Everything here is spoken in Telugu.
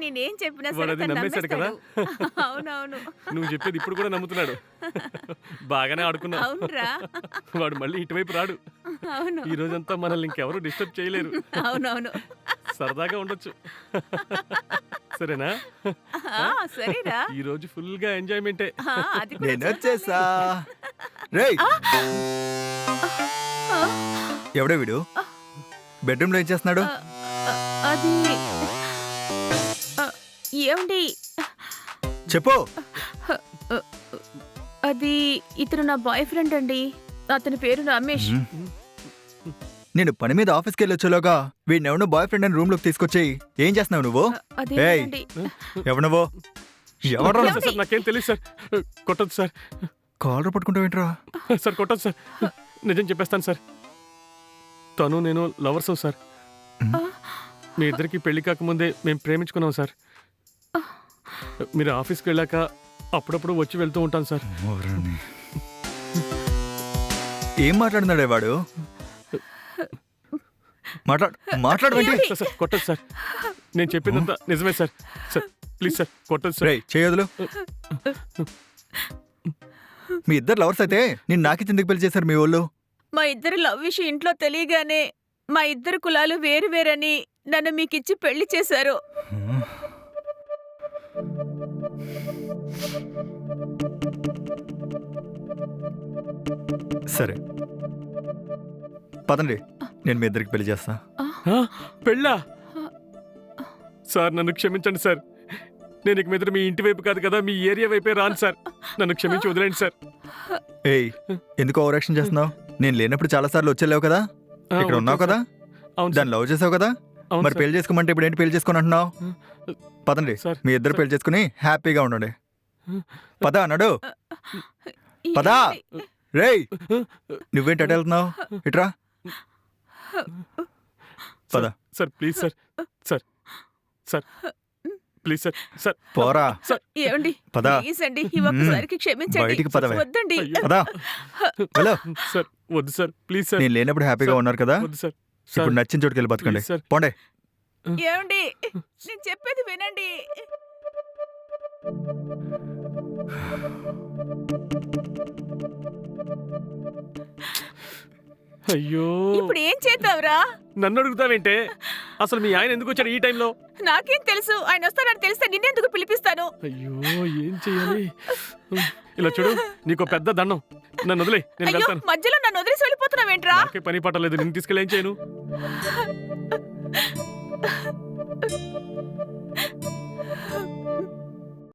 నేనేం చెప్పినా వాడు సరే అది తను నమ్మేశాడు కదా. నమ్మేస్తాడు. అవునవును. నువ్వు చెప్పేది ఇప్పుడు కూడా నమ్ముతున్నాడు. బాగానే ఆడుకున్నావు. అవునురా. వాడు మళ్ళీ ఇటువైపు రాడు. అవును. ఈ రోజంతా మనల్ని ఇంకెవరూ డిస్టర్బ్ చేయలేరు. అవునవును. సరదాగా ఉండొచ్చు. సరేనా? సరేరా. ఈ రోజు ఫుల్ గా ఎంజాయ్మెంటే. అది కూడా నేను వచ్చేసా. రేయ్, ఎవడే వీడు? బెడ్రూమ్ లో ఏం చేస్తున్నాడు? అది ఏమండి, చెప్పు. అది ఇతను నా బాయ్ ఫ్రెండ్ అండి. అతని పేరు రమేష్. నేను పని మీద ఆఫీస్కి వెళ్ళొచ్చేలోగా వీడిని ఎవడో బాయ్ ఫ్రెండ్ అని రూమ్ లోకి తీసుకొచ్చి ఏం చేస్తున్నావు నువ్వు? ఏయ్, అదేంటండి, ఎవనవో? ఎవడ్రా? సార్ నాకేం తెలియదు సార్. కొట్టొద్దు సార్. కాలర్ పట్టుకుంటావేంట్రా? సార్ కొట్టొద్దు సార్. నిజం చెప్పేస్తాను సార్. తను నేను లవర్స్ సార్. మీ ఇద్దరికి పెళ్లి కాకముందే మేము ప్రేమించుకున్నాం సార్. మీరు ఆఫీస్కి వెళ్ళాక అప్పుడప్పుడు వచ్చి వెళ్తూ ఉంటాను సార్. ఏం మాట్లాడుతున్నాడే వాడు? మాట్లాడమంటే సార్ సార్ కొట్టదు సార్. నేను చెప్పిందంతా నిజమే సార్. సార్ ప్లీజ్ సార్ కొట్టదు సార్. రేయ్, చేయొద్దులు. మీ ఇద్దరు లవర్స్ అయితే నేను నాకి ఎందుకు పెళ్లి చేశారు మీ వాళ్ళు? మా ఇద్దరు లవ్ విషయం ఇంట్లో తెలియగానే మా ఇద్దరు కులాలు వేరు వేరని నన్ను మీకిచ్చి పెళ్లి చేశారు. సరే పదండి, నేను మీ ఇద్దరికి పెళ్లి చేస్తా. పెళ్ళా? సార్ నన్ను క్షమించండి సార్. నేను ఇక మీద మీ ఇంటి వైపు కాదు కదా, మీ ఏరియా వైపే రాను సార్. నన్ను క్షమించి వదిలేండి సార్. ఏయ్, ఎందుకు ఓవర్ యాక్షన్ చేస్తున్నావు? నేను లేనప్పుడు చాలా సార్లు వచ్చేలేవు కదా, ఇక్కడ ఉన్నావు కదా, దాన్ని లవ్ చేసావు కదా, మరి పెళ్లి చేసుకోమంటే ఇప్పుడు ఏంటి పెళ్లి చేసుకుని అంటున్నావు? పదండి, మీ ఇద్దరు పెళ్లి చేసుకుని హ్యాపీగా ఉండండి. పద అన్నాడు. పదా. రేయ్, నువ్వేంటి అటు వెళ్తున్నావు? ఇట్రా. పద. Sir please sir. Sir sir please sir. Sir పోరా. ఏమండి, పద. ప్లీజ్ అండి, ఈ ఒక్కసారికి క్షమించండి. బయటికి పదవే. వద్దండి. పదా. హలో సార్ వద్దు సార్ ప్లీజ్ సార్. నేను లేనప్పుడు హ్యాపీగా ఉన్నారు కదా, వద్దు సార్. ఇప్పుడు నచ్చిన చోటుకి వెళ్ళి బతకండి. Please sir. పోండే. ఏమండి, నేను చెప్పేది వినండి. అయ్యో, ఇప్పుడు ఏం చేద్దాంరా? నన్ను అడుగుతావేంటే? అసలు మీ ఆయన ఎందుకు వచ్చాడు ఈ టైంలో? నాకేం తెలుసు, ఆయన వస్తారని తెలిస్తే నిన్నెందుకు పిలిపిస్తాను? అయ్యో ఏం చెయ్యాలి? ఇలా చూడు, నీకు పెద్ద దండం. నన్ను వదిలే, నేను అయ్యో, వెళ్తాను. మధ్యలో నన్ను వదిలేసి వెళ్ళిపోతున్నావేంట్రా? నాకే పని పట్టలేదు, నిన్ను తీసుకెళ్ళి ఏం చేయను?